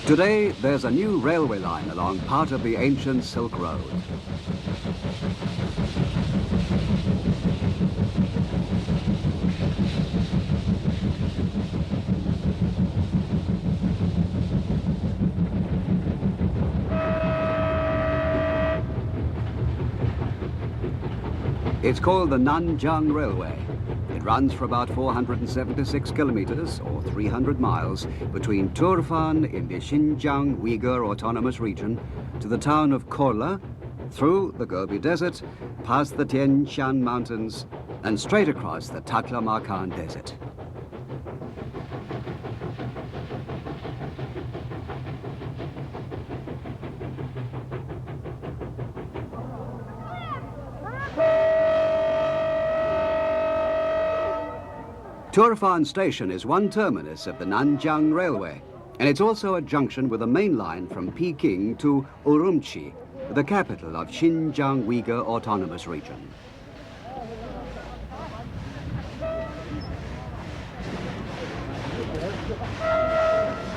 Today, there's a new railway line along part of the ancient Silk Road. It's called the Nanjing Railway. It runs for about 476 kilometers, or 300 miles, between Turfan in the Xinjiang Uyghur Autonomous Region to the town of Korla, through the Gobi Desert, past the Tian Shan Mountains, and straight across the Taklamakan Desert. Turfan Station is one terminus of the Nanjing Railway, and it's also a junction with a main line from Peking to Urumqi, the capital of Xinjiang Uyghur Autonomous Region.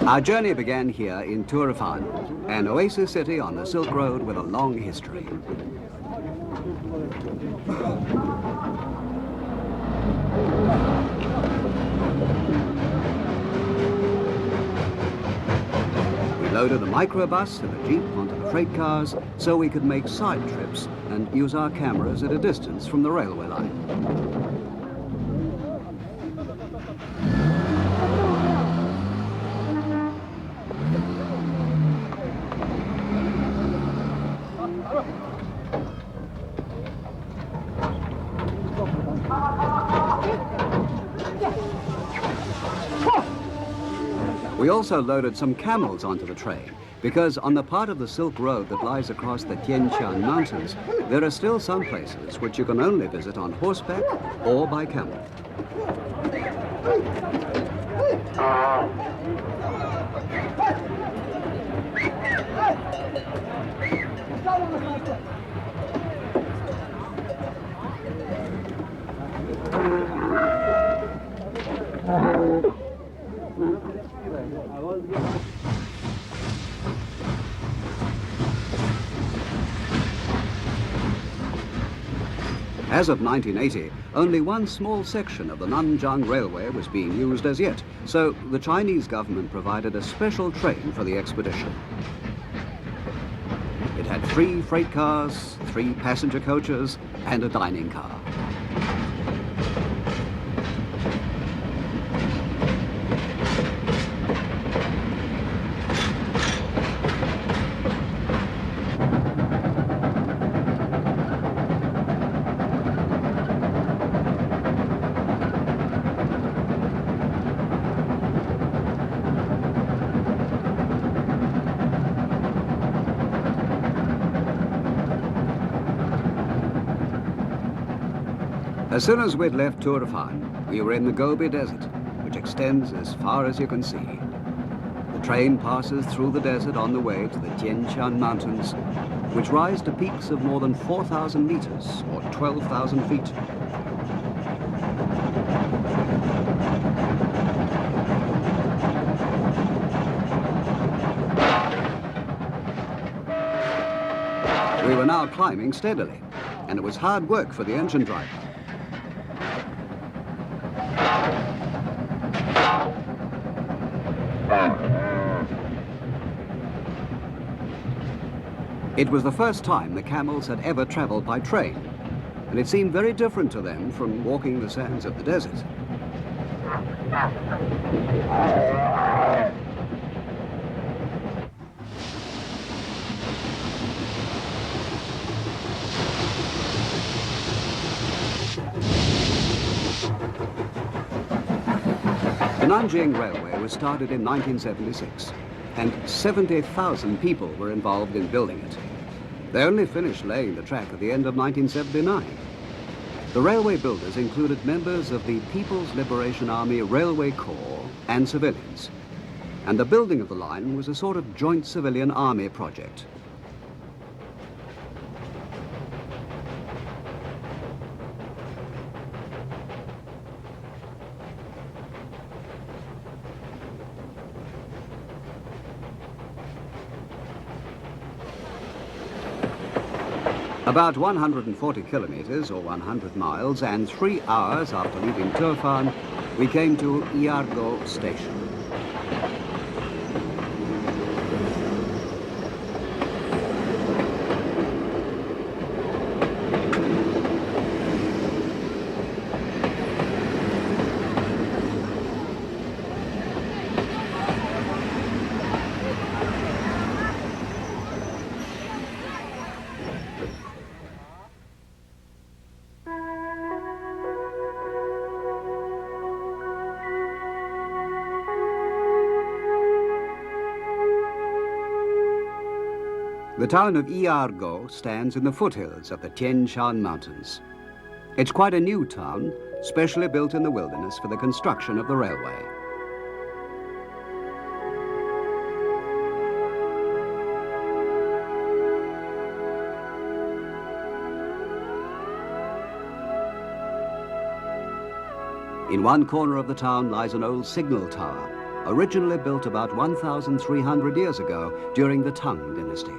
Our journey began here in Turfan, an oasis city on the Silk Road with a long history. Loaded a microbus and a jeep onto the freight cars so we could make side trips and use our cameras at a distance from the railway line. We also loaded some camels onto the train, because on the part of the Silk Road that lies across the Tian Shan Mountains, there are still some places which you can only visit on horseback or by camel. As of 1980, only one small section of the Nanjing Railway was being used as yet, so the Chinese government provided a special train for the expedition. It had 3 freight cars, 3 passenger coaches, and a dining car. As soon as we'd left Turfan, we were in the Gobi Desert, which extends as far as you can see. The train passes through the desert on the way to the Tian Shan Mountains, which rise to peaks of more than 4,000 meters, or 12,000 feet. We were now climbing steadily, and it was hard work for the engine driver. It was the first time the camels had ever traveled by train, and it seemed very different to them from walking the sands of the desert. The Nanjing Railway was started in 1976, and 70,000 people were involved in building it. They only finished laying the track at the end of 1979. The railway builders included members of the People's Liberation Army Railway Corps and civilians, and the building of the line was a sort of joint civilian army project. About 140 kilometers or 100 miles and 3 hours after leaving Turfan, we came to Iargo station. The town of Iargo stands in the foothills of the Shan mountains. It's quite a new town, specially built in the wilderness for the construction of the railway. In one corner of the town lies an old signal tower, originally built about 1,300 years ago during the Tang dynasty.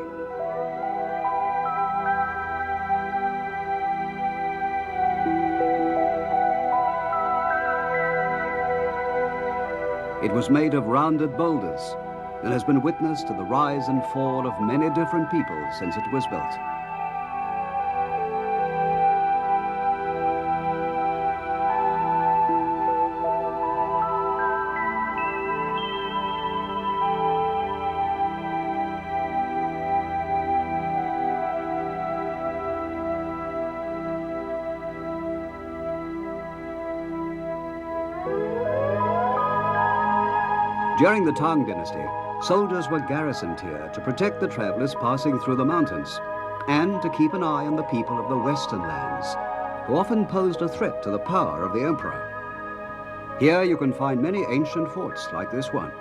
It was made of rounded boulders and has been witness to the rise and fall of many different people since it was built. During the Tang dynasty, soldiers were garrisoned here to protect the travelers passing through the mountains and to keep an eye on the people of the western lands, who often posed a threat to the power of the emperor. Here you can find many ancient forts like this one.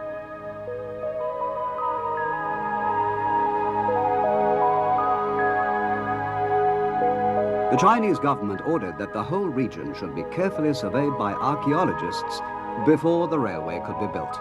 The Chinese government ordered that the whole region should be carefully surveyed by archaeologists before the railway could be built.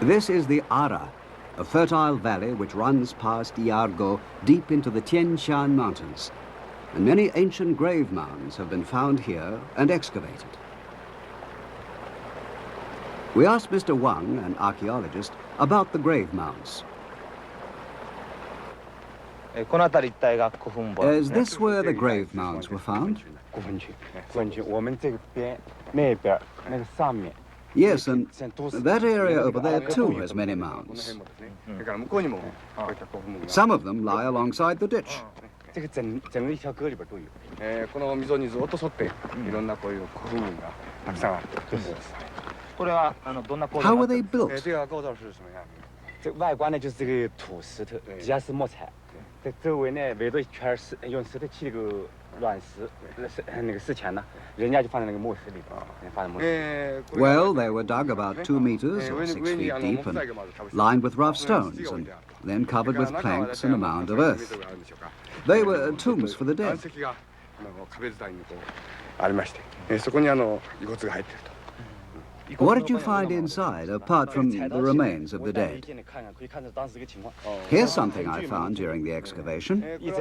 This is the Ara, a fertile valley which runs past Iargo deep into the Shan mountains, and many ancient grave mounds have been found here and excavated. We asked Mr. Wang, an archaeologist, about the grave mounds. Is this where the grave mounds were found? Yes, and that area over there too has many mounds. Some of them lie alongside the ditch. How were they built? Well, they were dug about 2 meters or 6 feet deep and lined with rough stones and then covered with planks and a mound of earth. They were tombs for the dead. What did you find inside, apart from the remains of the dead? Here's something I found during the excavation. You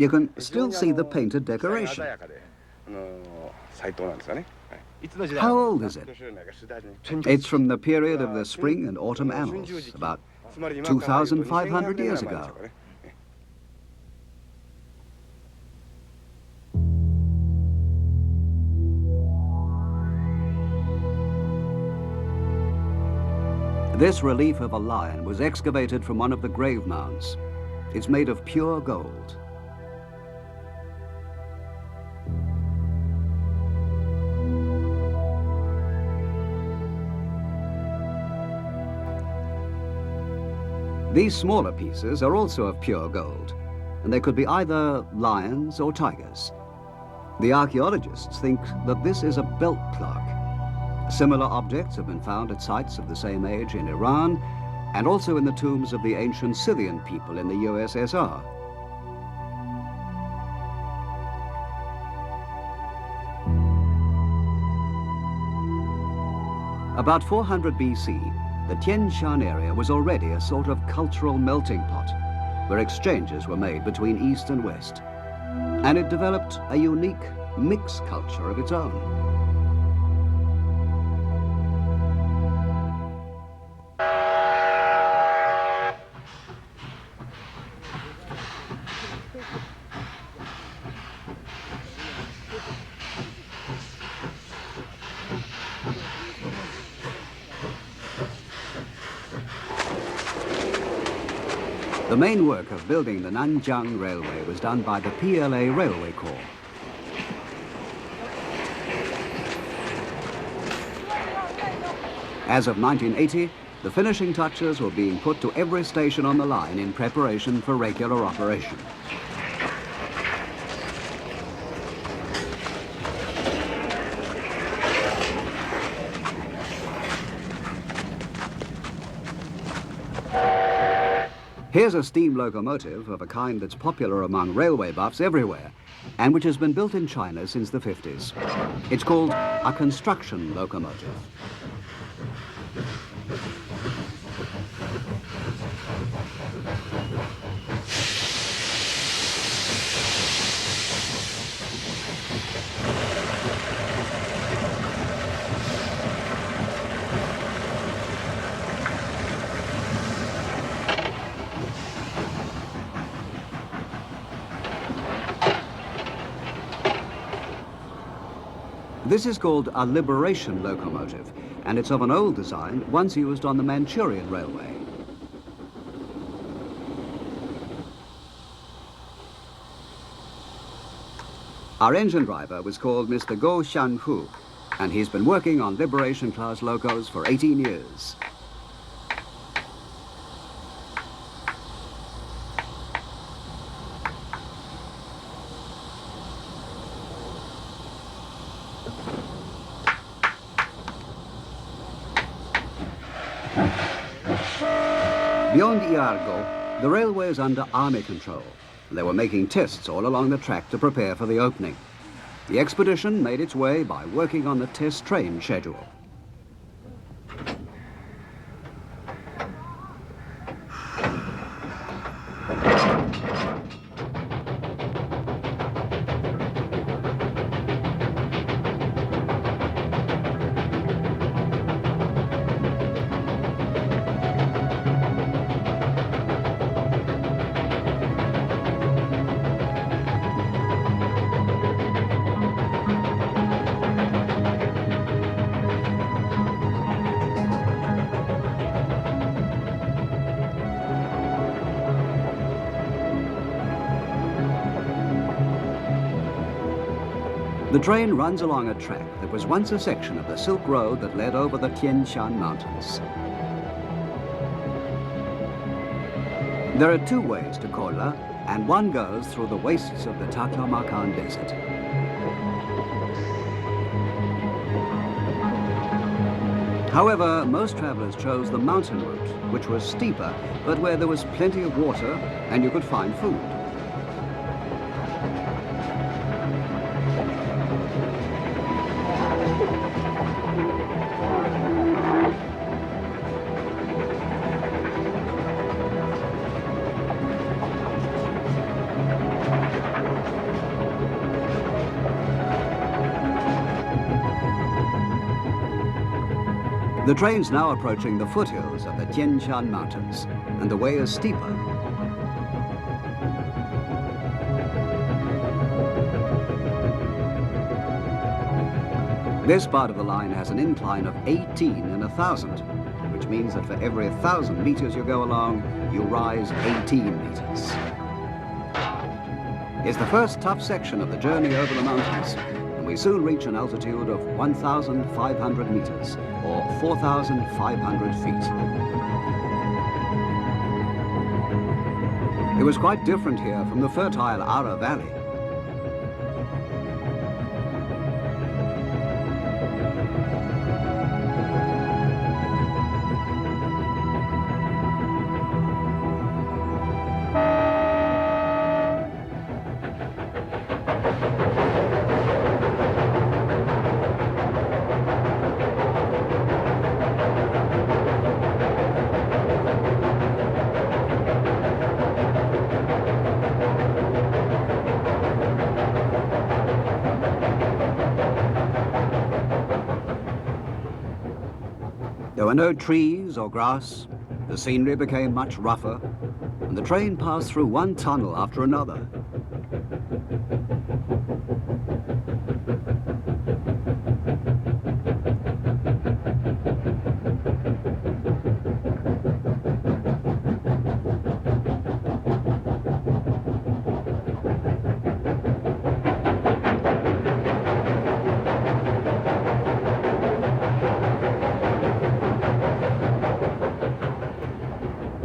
can still see the painted decoration. How old is it? It's from the period of the spring and autumn annals, about 2,500 years ago. This relief of a lion was excavated from one of the grave mounds. It's made of pure gold. These smaller pieces are also of pure gold, and they could be either lions or tigers. The archaeologists think that this is a belt plug. Similar objects have been found at sites of the same age in Iran and also in the tombs of the ancient Scythian people in the USSR. About 400 BC, the Tian area was already a sort of cultural melting pot, where exchanges were made between East and West. And it developed a unique mixed culture of its own. The main work of building the Nanjiang Railway was done by the PLA Railway Corps. As of 1980, the finishing touches were being put to every station on the line in preparation for regular operation. Here's a steam locomotive of a kind that's popular among railway buffs everywhere, and which has been built in China since the 50s. It's called a construction locomotive. This is called a liberation locomotive, and it's of an old design once used on the Manchurian Railway. Our engine driver was called Mr. Go Shanfu, and he's been working on liberation class locos for 18 years. Beyond Iargo, the railway is under army control. They were making tests all along the track to prepare for the opening. The expedition made its way by working on the test train schedule. The train runs along a track that was once a section of the Silk Road that led over the Tian Shan Mountains. There are two ways to Kola, and one goes through the wastes of the Taklamakan Desert. However, most travelers chose the mountain route, which was steeper, but where there was plenty of water and you could find food. The train's now approaching the foothills of the Tian Shan Mountains, and the way is steeper. This part of the line has an incline of 18 in 1,000, which means that for every 1,000 meters you go along, you rise 18 meters. It's the first tough section of the journey over the mountains, and we soon reach an altitude of 1,500 meters, or 4,500 feet. It was quite different here from the fertile Ara Valley. were no trees or grass, the scenery became much rougher, and the train passed through one tunnel after another.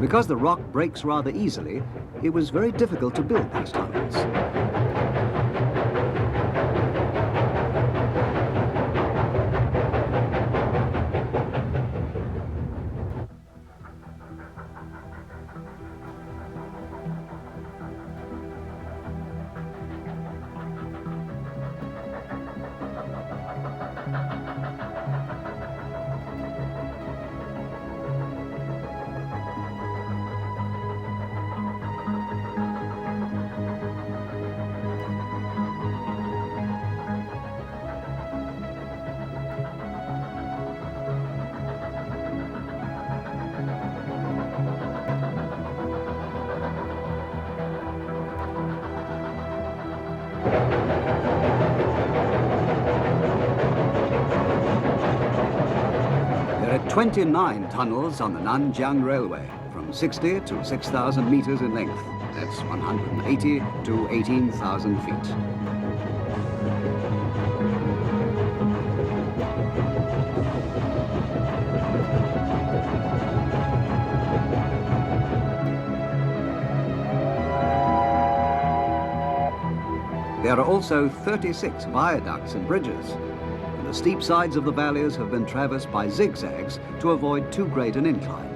Because the rock breaks rather easily, it was very difficult to build these tunnels. There are 29 tunnels on the Nanjiang Railway, from 60 to 6,000 meters in length. That's 180 to 18,000 feet. There are also 36 viaducts and bridges, and the steep sides of the valleys have been traversed by zigzags to avoid too great an incline.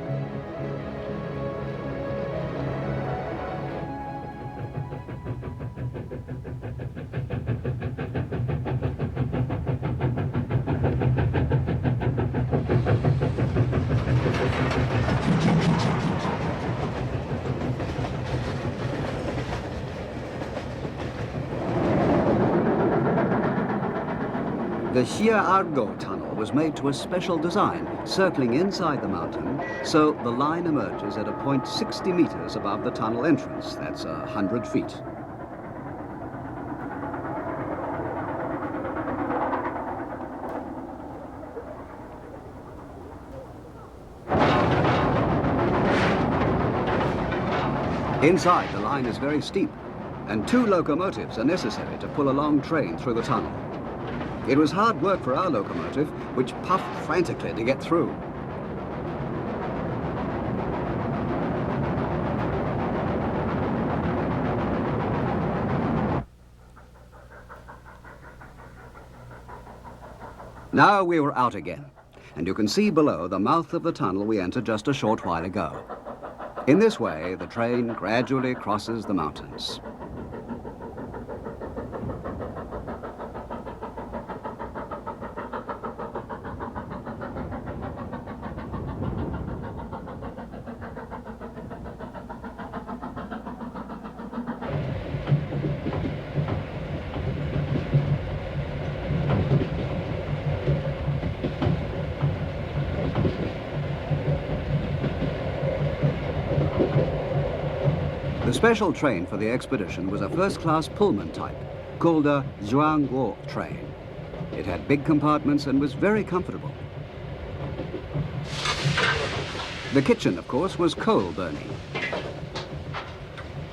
The Xi'an tunnel was made to a special design, circling inside the mountain, so the line emerges at a point 60 meters above the tunnel entrance. That's 100 feet. Inside, the line is very steep, and 2 locomotives are necessary to pull a long train through the tunnel. It was hard work for our locomotive, which puffed frantically to get through. Now we were out again, and you can see below the mouth of the tunnel we entered just a short while ago. In this way, the train gradually crosses the mountains. The special train for the expedition was a first-class Pullman type, called a Zhuangguo train. It had big compartments and was very comfortable. The kitchen, of course, was coal burning.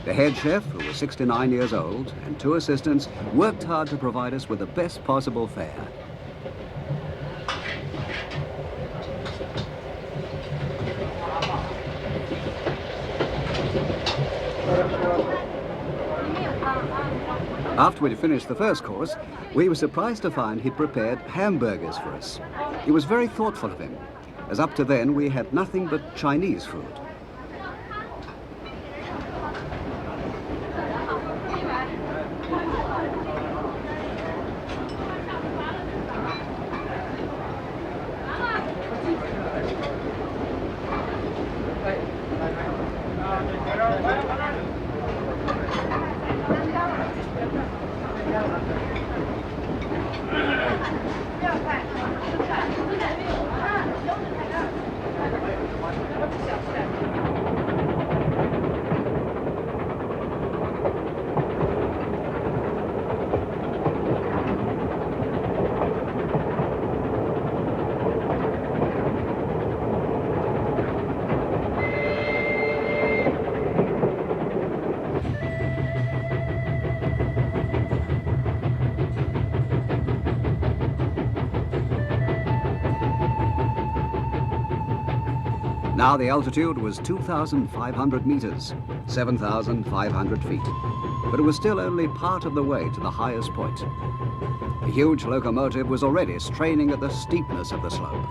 The head chef, who was 69 years old, and 2 assistants, worked hard to provide us with the best possible fare. After we'd finished the first course, we were surprised to find he'd prepared hamburgers for us. It was very thoughtful of him, as up to then we had nothing but Chinese food. Now the altitude was 2,500 meters, 7,500 feet. But it was still only part of the way to the highest point. The huge locomotive was already straining at the steepness of the slope.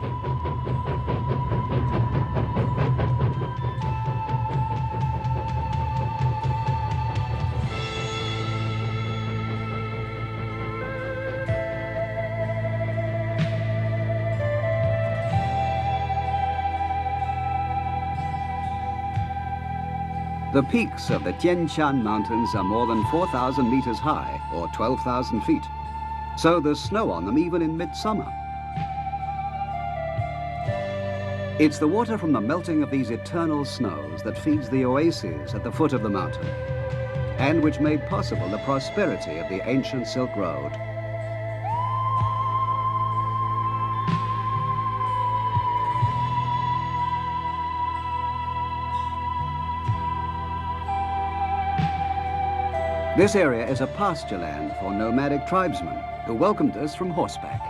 The peaks of the Shan Mountains are more than 4,000 meters high, or 12,000 feet. So there's snow on them even in midsummer. It's the water from the melting of these eternal snows that feeds the oases at the foot of the mountain, and which made possible the prosperity of the ancient Silk Road. This area is a pasture land for nomadic tribesmen who welcomed us from horseback.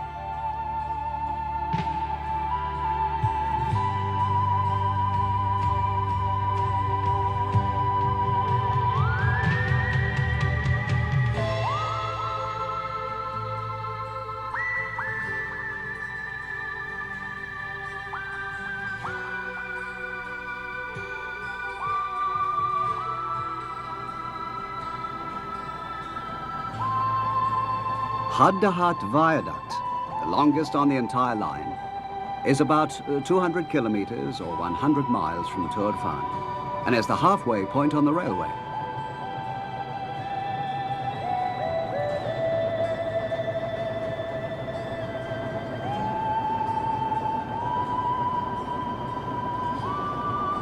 Haddahat Viaduct, the longest on the entire line, is about 200 kilometers or 100 miles from Tourfan, and is the halfway point on the railway.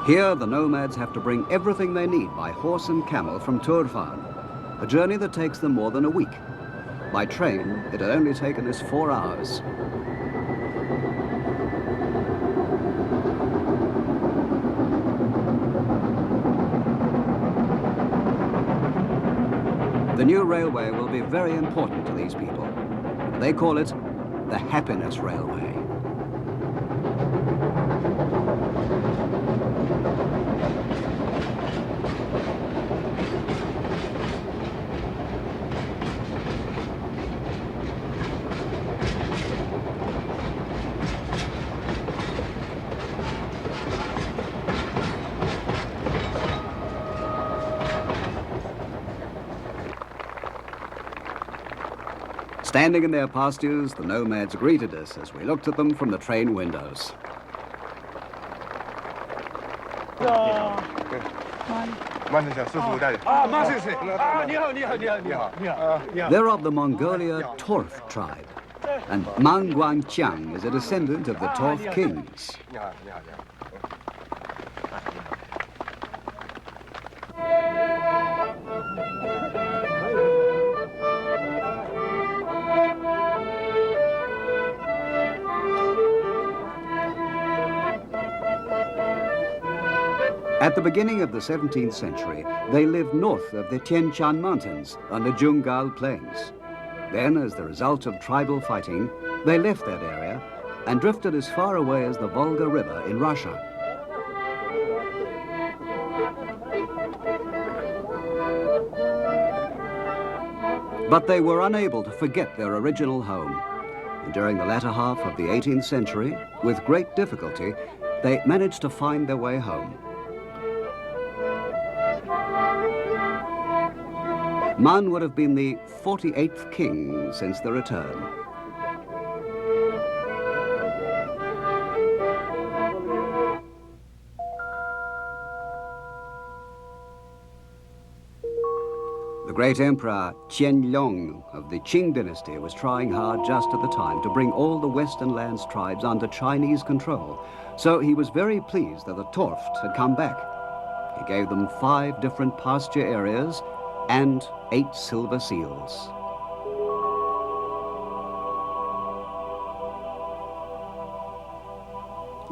Here, the nomads have to bring everything they need by horse and camel from Tourfan, a journey that takes them more than a week. By train, it had only taken us 4 hours. The new railway will be very important to these people. They call it the Happiness Railway. Standing in their pastures, the nomads greeted us as we looked at them from the train windows. They're of the Mongolia Torf tribe, and Mang Guangqiang is a descendant of the Torf kings. At the beginning of the 17th century, they lived north of the Tian Mountains on the Jungal Plains. Then, as the result of tribal fighting, they left that area and drifted as far away as the Volga River in Russia. But they were unable to forget their original home. And during the latter half of the 18th century, with great difficulty, they managed to find their way home. Man would have been the 48th king since the return. The great emperor Qianlong of the Qing dynasty was trying hard just at the time to bring all the Western lands tribes under Chinese control. So he was very pleased that the Torft had come back. He gave them 5 different pasture areas and 8 silver seals.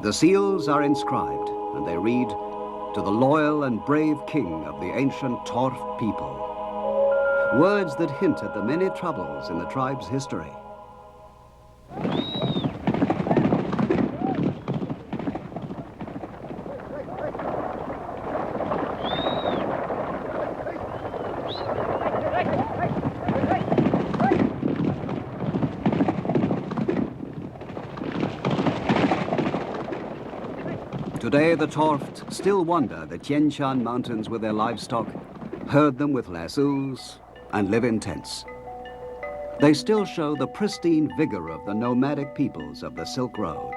The seals are inscribed, and they read, "To the loyal and brave king of the ancient Torf people." Words that hint at the many troubles in the tribe's history. Today, the Torft still wander the Tian mountains with their livestock, herd them with lassos, and live in tents. They still show the pristine vigor of the nomadic peoples of the Silk Road.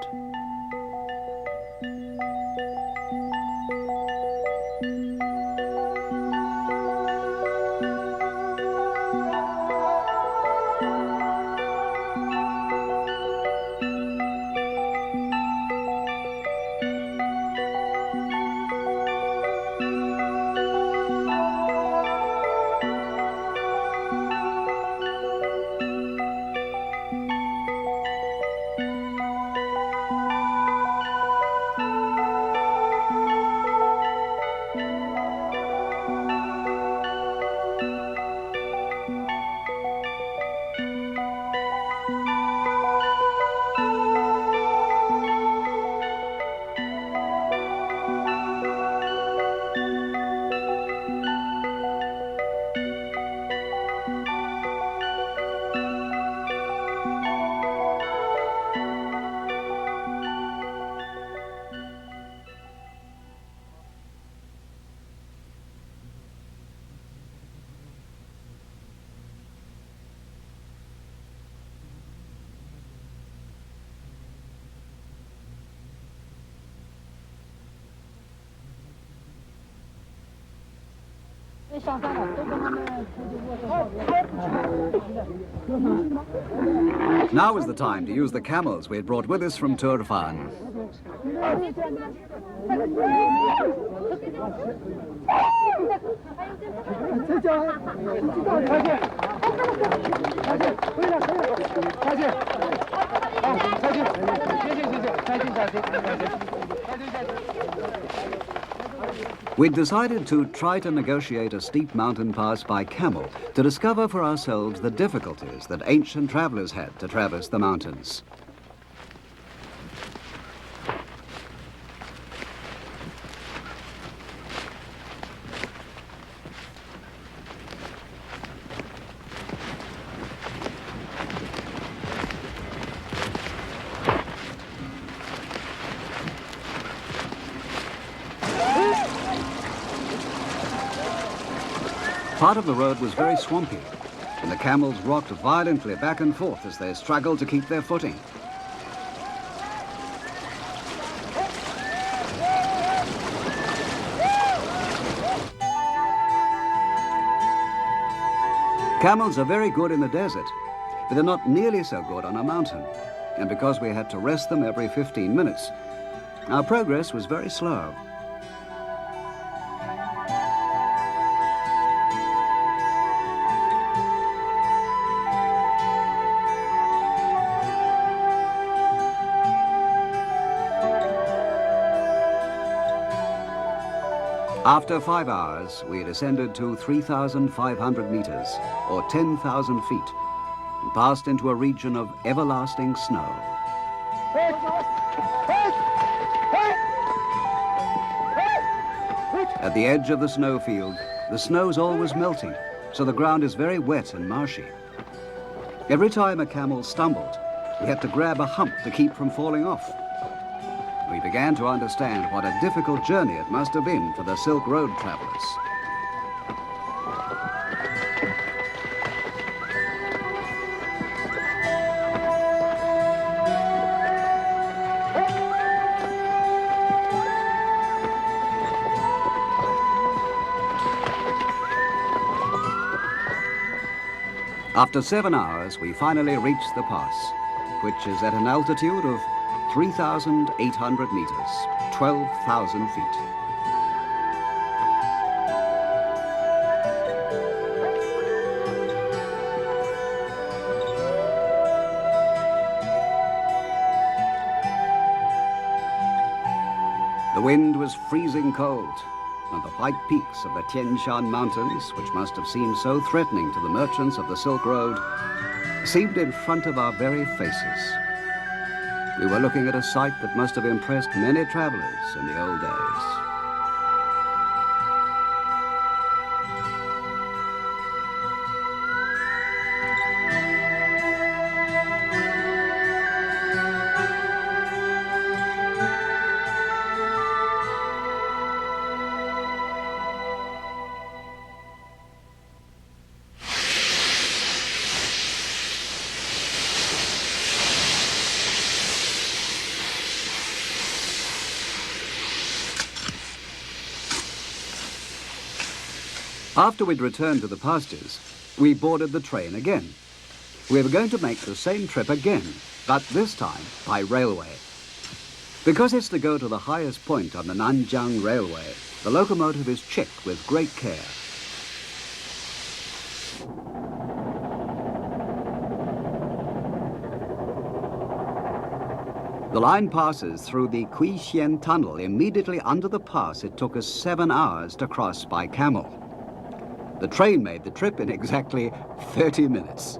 Now is the time to use the camels we had brought with us from Turfan. We'd decided to try to negotiate a steep mountain pass by camel to discover for ourselves the difficulties that ancient travelers had to traverse the mountains. Part of the road was very swampy, and the camels rocked violently back and forth as they struggled to keep their footing. Camels are very good in the desert, but they're not nearly so good on a mountain. And because we had to rest them every 15 minutes, our progress was very slow. After 5 hours, we had ascended to 3,500 meters, or 10,000 feet, and passed into a region of everlasting snow. At the edge of the snowfield, the snow's always melting, so the ground is very wet and marshy. Every time a camel stumbled, we had to grab a hump to keep from falling off. We began to understand what a difficult journey it must have been for the Silk Road travelers. After 7 hours, we finally reached the pass, which is at an altitude of 3,800 meters, 12,000 feet. The wind was freezing cold, and the white peaks of the Tian mountains, which must have seemed so threatening to the merchants of the Silk Road, seemed in front of our very faces. We were looking at a sight that must have impressed many travelers in the old days. After we'd returned to the pastures, we boarded the train again. We were going to make the same trip again, but this time by railway. Because it's to go to the highest point on the Nanjiang Railway, the locomotive is checked with great care. The line passes through the Xi'an tunnel immediately under the pass it took us 7 hours to cross by camel. The train made the trip in exactly 30 minutes.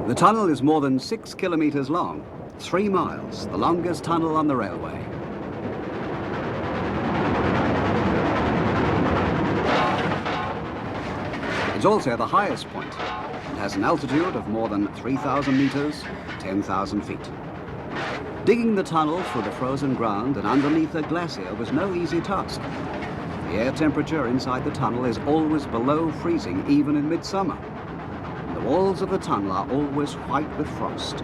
The tunnel is more than 6 kilometers long, 3 miles, the longest tunnel on the railway. It's also the highest point and has an altitude of more than 3,000 meters, 10,000 feet. Digging the tunnel through the frozen ground and underneath a glacier was no easy task. The air temperature inside the tunnel is always below freezing, even in midsummer. The walls of the tunnel are always white with frost.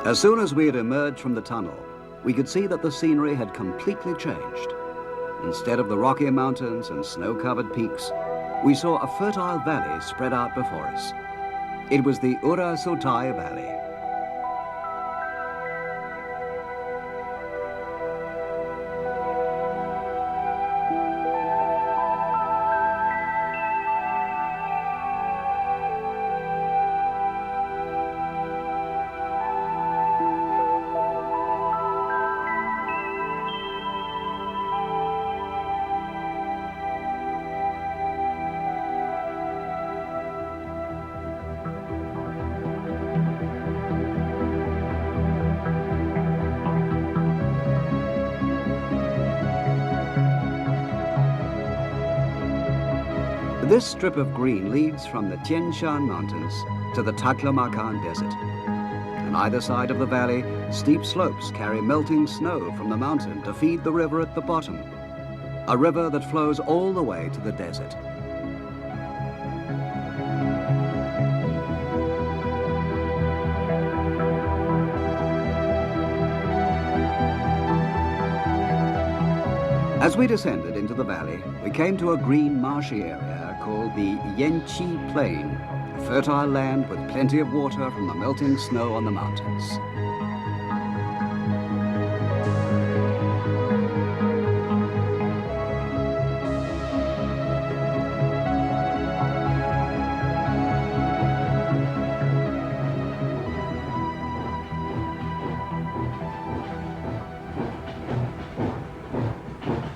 As soon as we had emerged from the tunnel, we could see that the scenery had completely changed. Instead of the rocky mountains and snow-covered peaks, we saw a fertile valley spread out before us. It was the Ura-Sotai Valley. This strip of green leads from the Shan Mountains to the Taklamakan Desert. On either side of the valley, steep slopes carry melting snow from the mountain to feed the river at the bottom, a river that flows all the way to the desert. As we descended into the valley, we came to a green marshy area called the Yanqi Plain, a fertile land with plenty of water from the melting snow on the mountains.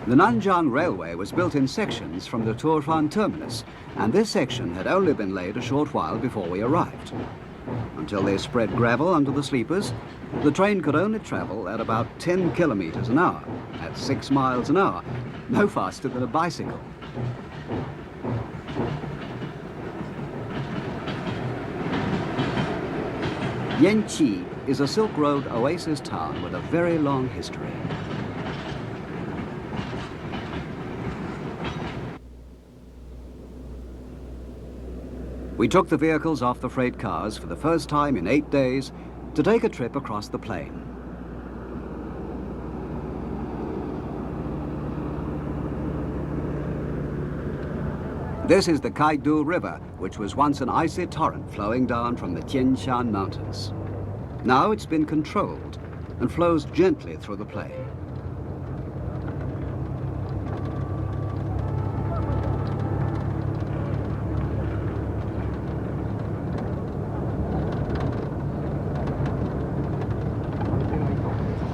The Nanjiang Railway was built in sections from the Turfan terminus, and this section had only been laid a short while before we arrived. Until they spread gravel under the sleepers, the train could only travel at about 10 kilometers an hour, at 6 miles an hour, no faster than a bicycle. Yanqi is a Silk Road oasis town with a very long history. We took the vehicles off the freight cars for the first time in 8 days to take a trip across the plain. This is the Kaidu River, which was once an icy torrent flowing down from the Shan Mountains. Now it's been controlled and flows gently through the plain.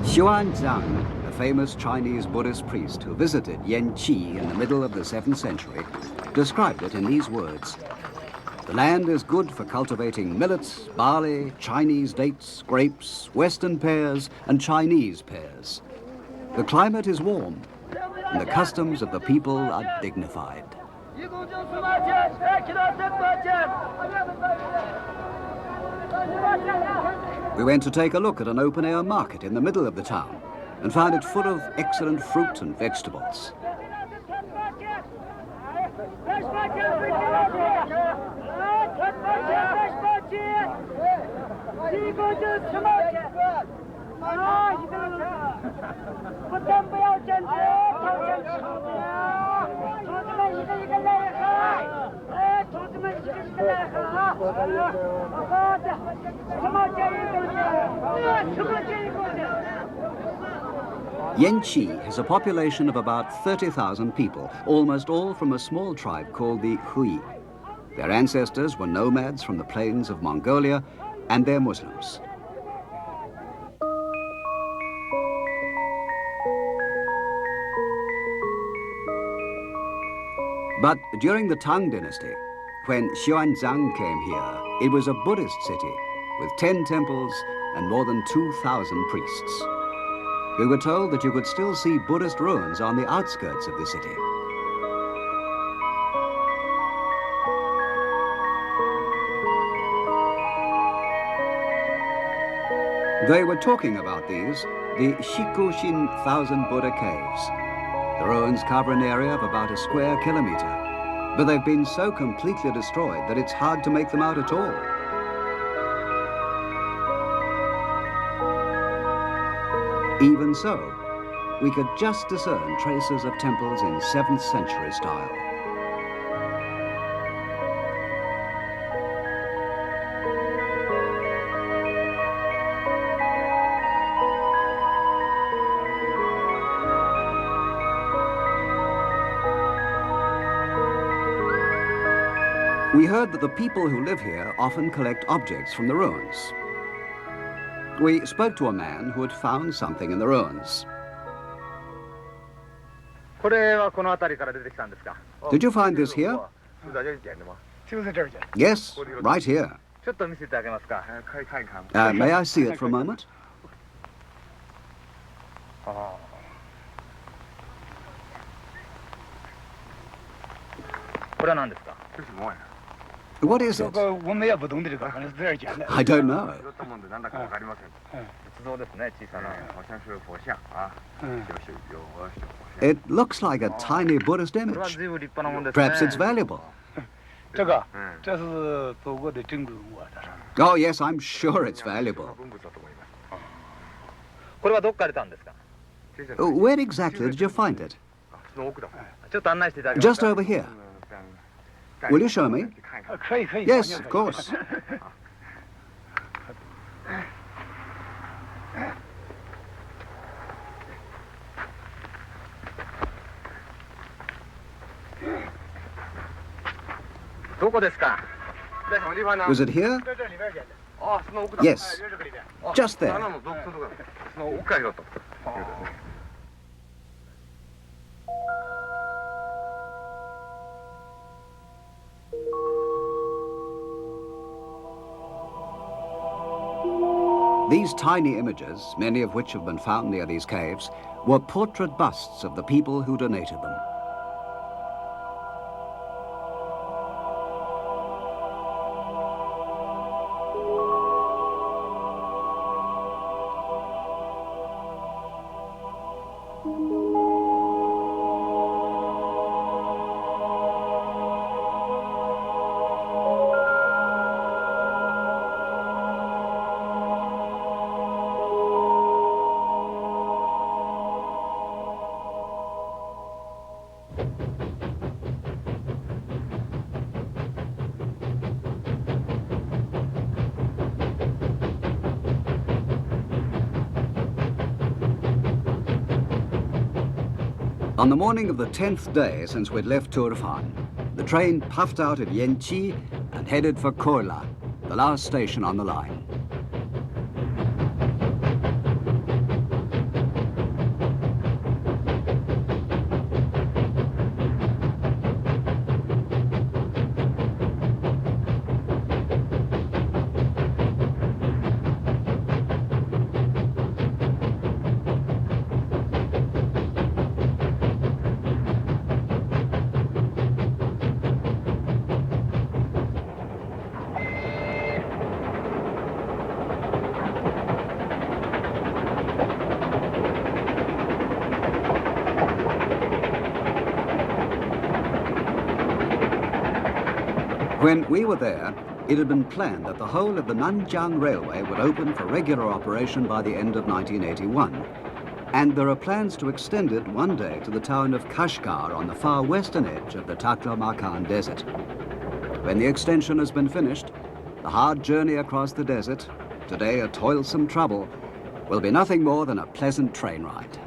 Xuanzang, a famous Chinese Buddhist priest who visited Yanqi in the middle of the 7th century, described it in these words. The land is good for cultivating millet, barley, Chinese dates, grapes, Western pears, and Chinese pears. The climate is warm, and the customs of the people are dignified. We went to take a look at an open-air market in the middle of the town and found it full of excellent fruit and vegetables. Yanqi has a population of about 30,000 people, almost all from a small tribe called the Hui. Their ancestors were nomads from the plains of Mongolia, and they're Muslims. But during the Tang dynasty, when Xuanzang came here, it was a Buddhist city with 10 temples and more than 2,000 priests. We were told that you could still see Buddhist ruins on the outskirts of the city. They were talking about these, the Shikushin 1,000 Buddha caves. The ruins cover an area of about a square kilometer, but they've been so completely destroyed that it's hard to make them out at all. Even so, we could just discern traces of temples in 7th century style. We heard that the people who live here often collect objects from the ruins. We spoke to a man who had found something in the ruins. Did you find this here? Yes, right here. May I see it for a moment? What is it? I don't know. It looks like a tiny Buddhist image. Perhaps it's valuable. Oh, yes, I'm sure it's valuable. Where exactly did you find it? Just over here. Will you show me? Yes, of course. Was it here? Yes, just there. These tiny images, many of which have been found near these caves, were portrait busts of the people who donated them. On the morning of the 10th day since we'd left Turfan, the train puffed out at Yanqi and headed for Kola, the last station on the line. When we were there, it had been planned that the whole of the Nanjiang Railway would open for regular operation by the end of 1981. And there are plans to extend it one day to the town of Kashgar on the far western edge of the Taklamakan Desert. When the extension has been finished, the hard journey across the desert, today a toilsome trouble, will be nothing more than a pleasant train ride.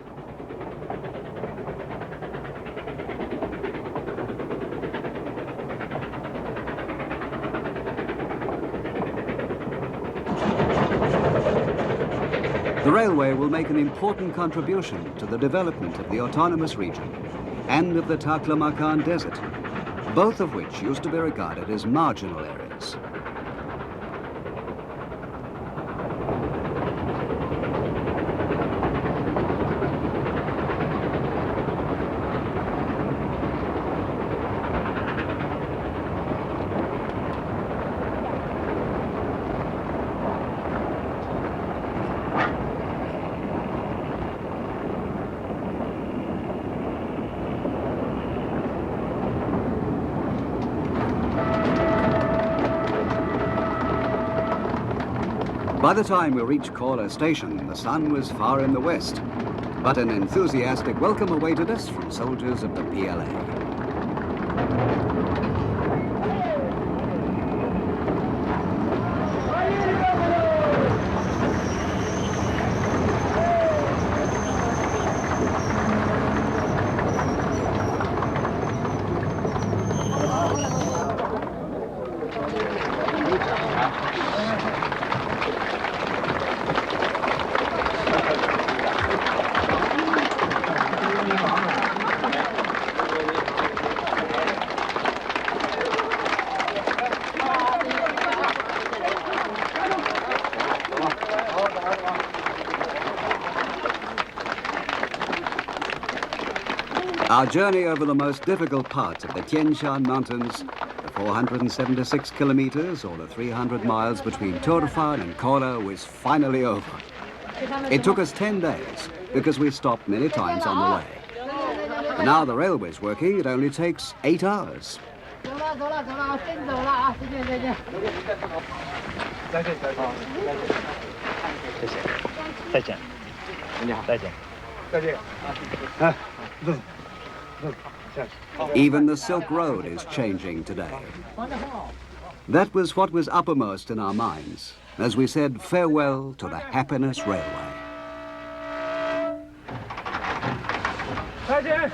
The railway will make an important contribution to the development of the autonomous region and of the Taklamakan Desert, both of which used to be regarded as marginal areas. By the time we reached Kola station, the sun was far in the west, but an enthusiastic welcome awaited us from soldiers of the PLA. Our journey over the most difficult parts of the Tian Mountains, the 476 kilometers or the 300 miles between Turfan and Kola, was finally over. It took us 10 days because we stopped many times on the way. And now the railway's working, it only takes 8 hours. Even the Silk Road is changing today. That was what was uppermost in our minds as we said farewell to the Happiness Railway. Tian!